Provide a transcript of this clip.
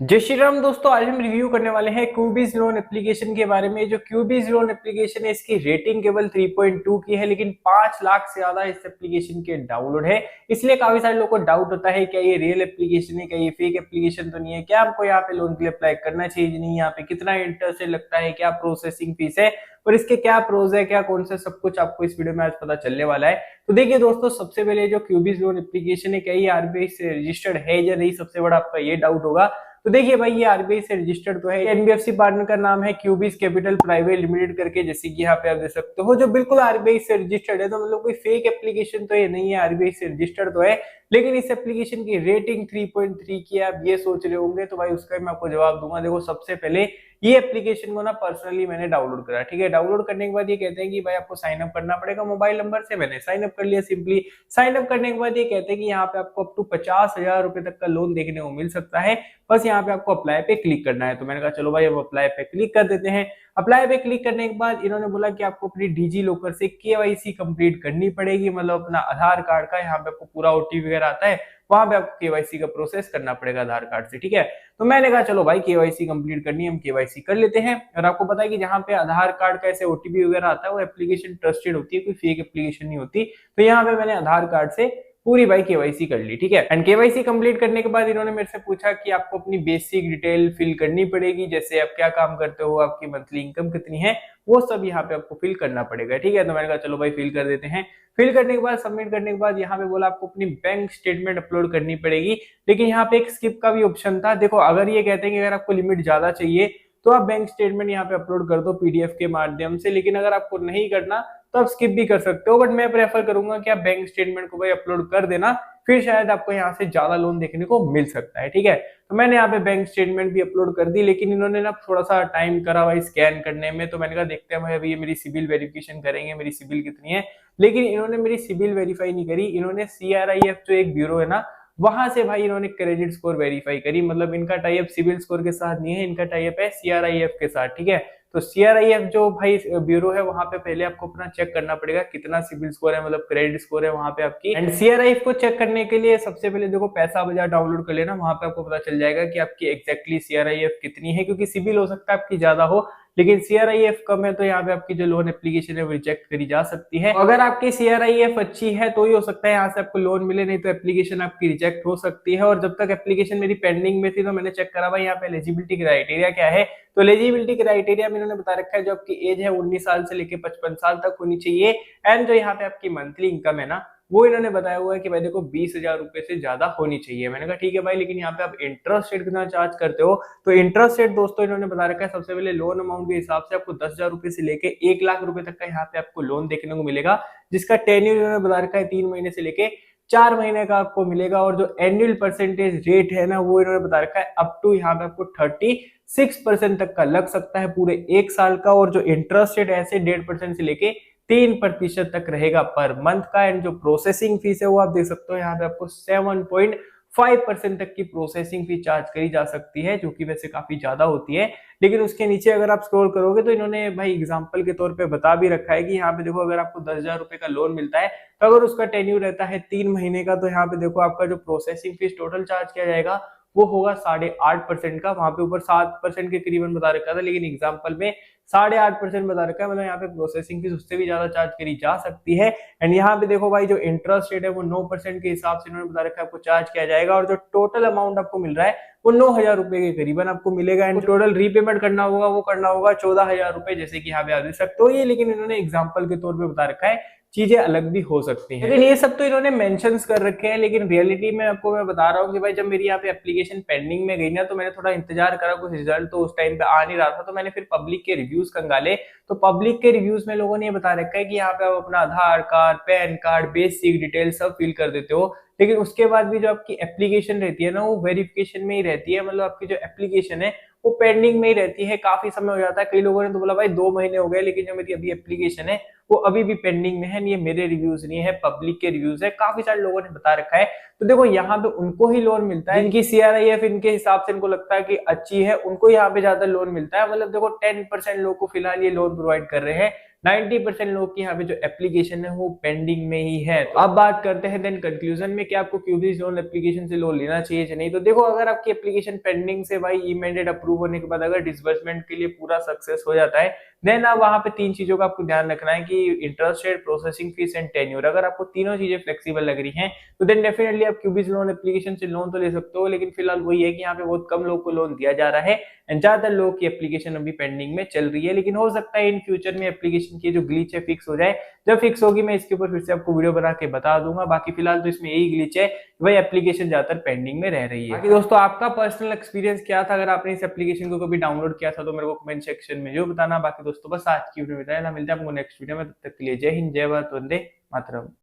जय श्री राम दोस्तों, आज हम रिव्यू करने वाले हैं क्यूबीज लोन एप्लीकेशन के बारे में। जो क्यूबीज लोन एप्लीकेशन है इसकी रेटिंग केवल 3.2 की है, लेकिन 5 लाख से ज्यादा इस एप्लीकेशन के डाउनलोड है। इसलिए काफी सारे लोगों को डाउट होता है क्या ये रियल एप्लीकेशन है, क्या ये फेक एप्लीकेशन तो नहीं है, क्या हमको यहाँ पे लोन के लिए अप्लाई करना चाहिए नहीं, यहाँ पे कितना इंटरेस्ट लगता है, क्या प्रोसेसिंग फीस है और इसके क्या प्रोज है, क्या कौन से, सब कुछ आपको इस वीडियो में आज पता चलने वाला है। तो देखिए दोस्तों, सबसे पहले जो क्यूबीज लोन एप्लीकेशन है क्या ये आरबीआई से रजिस्टर्ड है या नहीं, सबसे बड़ा आपका ये डाउट होगा। तो देखिए भाई, ये आरबीआई से रजिस्टर्ड तो है। एनबीएफसी पार्टनर का नाम है क्यूबीज कैपिटल प्राइवेट लिमिटेड करके, जैसे कि यहाँ पे आप देख सकते हो, जो बिल्कुल आरबीआई से रजिस्टर्ड है। तो मतलब कोई फेक एप्लीकेशन तो ये नहीं है, आरबीआई से रजिस्टर्ड तो है। लेकिन इस एप्लीकेशन की रेटिंग 3.3 की है। आप ये सोच रहे होंगे, तो भाई उसका मैं आपको जवाब दूंगा। देखो, सबसे पहले ये एप्लीकेशन को ना पर्सनली मैंने डाउनलोड करा, ठीक है। डाउनलोड करने के बाद ये कहते हैं कि भाई आपको साइन अप करना पड़ेगा मोबाइल नंबर से। मैंने साइन अप कर लिया सिंपली। साइन अप करने के बाद ये कहते हैं कि यहाँ पे आपको अप टू 50,000 रुपए तक का लोन देखने को मिल सकता है। बस यहाँ पे आपको अप्लाई पे क्लिक करना है। तो मैंने कहा चलो भाई अब अप्लाई पे क्लिक कर देते हैं। अप्लाई पे क्लिक करने के बाद इन्होंने बोला कि आपको अपनी डिजी लॉकर से केवाईसी कंप्लीट करनी पड़ेगी, मतलब अपना आधार कार्ड का यहाँ पे आपको पूरा ओटीपी वगैरह आता है, वहां पे आपको केवाईसी का प्रोसेस करना पड़ेगा आधार कार्ड से, ठीक है। तो मैंने कहा चलो भाई केवाईसी कंप्लीट करनी है, हम केवाईसी कर लेते हैं। और आपको पता है कि जहां पे आधार कार्ड का ऐसे ओटीपी वगैरह आता है वो एप्लीकेशन ट्रस्टेड होती है, कोई फेक एप्लीकेशन नहीं होती। तो यहाँ पे मैंने आधार कार्ड से पूरी भाई केवाईसी कर ली, ठीक है। एंड केवाईसी कंप्लीट करने के बाद इन्होंने मेरे से पूछा कि आपको अपनी बेसिक डिटेल फिल करनी पड़ेगी, जैसे आप क्या काम करते हो, आपकी मंथली इनकम कितनी है, वो सब यहाँ पे आपको फिल करना पड़ेगा, ठीक है। तो मैंने कहा चलो भाई फिल कर देते हैं। फिल करने के बाद सबमिट करने के बाद यहाँ पे बोला आपको अपनी बैंक स्टेटमेंट अपलोड करनी पड़ेगी। लेकिन यहाँ पे एक स्किप का भी ऑप्शन था। देखो, अगर ये कहते हैं कि अगर आपको लिमिट ज्यादा चाहिए तो आप बैंक स्टेटमेंट यहाँ पे अपलोड कर दो पीडीएफ के माध्यम से, लेकिन अगर आपको नहीं करना तो आप स्किप भी कर सकते हो। बट मैं प्रेफर करूंगा कि आप बैंक स्टेटमेंट को भाई अपलोड कर देना, फिर शायद आपको यहाँ से ज्यादा लोन देखने को मिल सकता है, ठीक है। तो मैंने यहाँ पे बैंक स्टेटमेंट भी अपलोड कर दी, लेकिन इन्होंने ना थोड़ा सा टाइम करा भाई स्कैन करने में। तो मैंने कहा देखते हैं भाई, अभी ये मेरी सिबिल वेरिफिकेशन करेंगे, मेरी सिबिल कितनी है। लेकिन इन्होंने मेरी सिबिल वेरीफाई नहीं करी, इन्होंने सीआरआईएफ जो एक ब्यूरो है ना, वहां से भाई इन्होंने क्रेडिट स्कोर वेरीफाई करी। मतलब इनका टाई अप सिविल स्कोर के साथ नहीं है, इनका टाई अप है सीआरआईएफ के साथ, ठीक है। तो सीआरआईएफ जो भाई ब्यूरो है, वहां पे पहले आपको अपना चेक करना पड़ेगा कितना सिविल स्कोर है, मतलब क्रेडिट स्कोर है वहां पे आपकी। एंड सीआरआईएफ को चेक करने के लिए सबसे पहले देखो पैसा बाजार डाउनलोड कर लेना, वहां पे आपको पता चल जाएगा कि आपकी एग्जैक्टली सीआरआईएफ कितनी है, क्योंकि सिविल हो सकता है आपकी ज्यादा हो लेकिन सीआरआईएफ कम है, तो यहाँ पे आपकी जो लोन एप्लीकेशन है वो रिजेक्ट करी जा सकती है। अगर आपकी सीआरआईएफ अच्छी है तो ही हो सकता है यहाँ से आपको लोन मिले, नहीं तो एप्लीकेशन आपकी रिजेक्ट हो सकती है। और जब तक एप्लीकेशन मेरी पेंडिंग में थी तो मैंने चेक करा भाई यहाँ पे एलिजिबिलिटी क्राइटेरिया क्या है। तो एलिजिबिलिटी क्राइटेरिया में इन्होंने बता रखा है जो आपकी एज है 19 साल से लेकर 55 साल तक होनी चाहिए। एंड जो यहाँ पे आपकी मंथली इनकम है ना, वो इन्होंने बताया हुआ है कि भाई देखो 20,000 रुपए से ज्यादा होनी चाहिए। मैंने कहा ठीक है भाई, लेकिन यहाँ पे आप इंटरेस्ट रेट कितना चार्ज करते हो। तो इंटरेस्ट रेट दोस्तों इन्होंने बता रखा है, सबसे पहले लोन अमाउंट के हिसाब से आपको 10,000 रुपए से लेके 1 लाख रुपए तक का यहाँ पे आपको लोन देखने को मिलेगा, जिसका टेन्यूर इन्होंने बता रखा है 3 महीने से लेके 4 महीने का आपको मिलेगा। और जो एनुअल परसेंटेज रेट है ना, वो इन्होंने बता रखा है अप टू यहाँ पे आपको 36% तक का लग सकता है पूरे 1 साल का। और जो इंटरेस्ट रेट ऐसे 1.5% से लेके 3% तक रहेगा पर मंथ का। एंड जो प्रोसेसिंग फीस है वो आप देख सकते हो, यहाँ पे आपको 7.5% तक की प्रोसेसिंग फी चार्ज करी जा सकती है, जो कि वैसे काफी ज्यादा होती है। लेकिन उसके नीचे अगर आप स्क्रॉल करोगे तो इन्होंने भाई एग्जांपल के तौर पे बता भी रखा है कि यहाँ पे देखो, अगर आपको 10,000 रुपए का लोन मिलता है तो अगर उसका टेन्यूर रहता है 3 महीने का, तो यहाँ पे देखो आपका जो प्रोसेसिंग फीस टोटल चार्ज किया जाएगा वो होगा 8.5% का। वहां पे ऊपर 7% के करीबन बता रखा था, लेकिन एग्जाम्पल में 8.5% बता रखा है। मतलब यहाँ पे प्रोसेसिंग फीस उससे भी ज्यादा चार्ज करी जा सकती है। एंड यहाँ पे देखो भाई, जो इंटरेस्ट रेट है वो 9% के हिसाब से इन्होंने बता रखा है आपको चार्ज किया जाएगा। और जो टोटल अमाउंट आपको मिल रहा है वो 9,000 रुपए के करीबन आपको मिलेगा। एंड टोटल रीपेमेंट करना होगा, वो करना होगा 14,000 रुपए, जैसे कि यहाँ पे आप देख सकते हो ये। लेकिन इन्होंने एग्जाम्पल के तौर पर बता रखा है, चीजें अलग भी हो सकती हैं। लेकिन ये सब तो इन्होंने मेंशंस कर रखे हैं, लेकिन रियलिटी में आपको मैं बता रहा हूँ कि भाई जब मेरी यहाँ पे एप्लीकेशन पेंडिंग में गई ना, तो मैंने थोड़ा इंतजार करा, कुछ रिजल्ट तो उस टाइम पे आ नहीं रहा था। तो मैंने फिर पब्लिक के रिव्यूज कंगाले। तो पब्लिक के रिव्यूज में लोगों ने ये बता रखा है कि यहाँ पे आप अपना Aadhaar card, PAN card, basic detail सब फिल कर देते हो, लेकिन उसके बाद भी जो आपकी एप्लीकेशन रहती है ना, वो वेरिफिकेशन में ही रहती है। मतलब आपकी जो एप्लीकेशन है वो पेंडिंग में ही रहती है, काफी समय हो जाता है। कई लोगों ने तो बोला भाई 2 महीने हो गए, लेकिन जो मेरी अभी एप्लीकेशन है वो अभी भी पेंडिंग में है। ये मेरे रिव्यूज नहीं है, पब्लिक के रिव्यूज है, काफी सारे लोगों ने बता रखा है। तो देखो, यहाँ पे उनको ही लोन मिलता है जिनकी सीआरआईएफ इनके हिसाब से इनको लगता है कि अच्छी है, उनको यहाँ पे ज्यादा लोन मिलता है। मतलब देखो 10% लोग को फिलहाल ये लोन प्रोवाइड कर रहे हैं, 90% लोग की यहाँ पे जो एप्लीकेशन है वो पेंडिंग में ही है। तो अब बात करते हैं देन कंक्लूजन में कि आपको क्यूबीज लोन एप्लीकेशन से लोन लेना चाहिए या नहीं। तो देखो, अगर आपकी एप्लीकेशन पेंडिंग से भाई इमेंडेड अप्रूव होने के बाद अगर डिसबर्समेंट के लिए पूरा सक्सेस हो जाता है, देन अब वहां पे 3 चीजों का आपको ध्यान रखना है कि interest rate, processing fees and tenure. अगर आपको तीनों चीजें फ्लेक्सिबल लग रही हैं तो देन डेफिनेटली आप क्यूबीज लोन एप्लीकेशन से लोन तो ले सकते हो, लेकिन फिलहाल वही है कि यहाँ पे बहुत कम लोग को लोन दिया जा रहा है एंड ज्यादातर लोगों की एप्लीकेशन अभी पेंडिंग में चल रही है। लेकिन हो सकता है इन फ्यूचर में एप्लीकेशन की जो ग्लिच है फिक्स हो जाए। जब फिक्स होगी मैं इसके ऊपर फिर से आपको वीडियो बना के बता दूंगा। बाकी फिलहाल तो इसमें यही ग्लिच है, वही एप्लीकेशन ज्यादातर पेंडिंग में रह रही है। बाकी दोस्तों, आपका पर्सनल एक्सपीरियंस क्या था? अगर आपने इस एप्लीकेशन को कभी डाउनलोड किया था तो मेरे को कमेंट सेक्शन में जो बताना। बाकी दोस्तों बस आज की वीडियो में मिलते हैं आपको नेक्स्ट वीडियो में। तब तक के लिए जय हिंद, जय भारत, वंदे मातरम।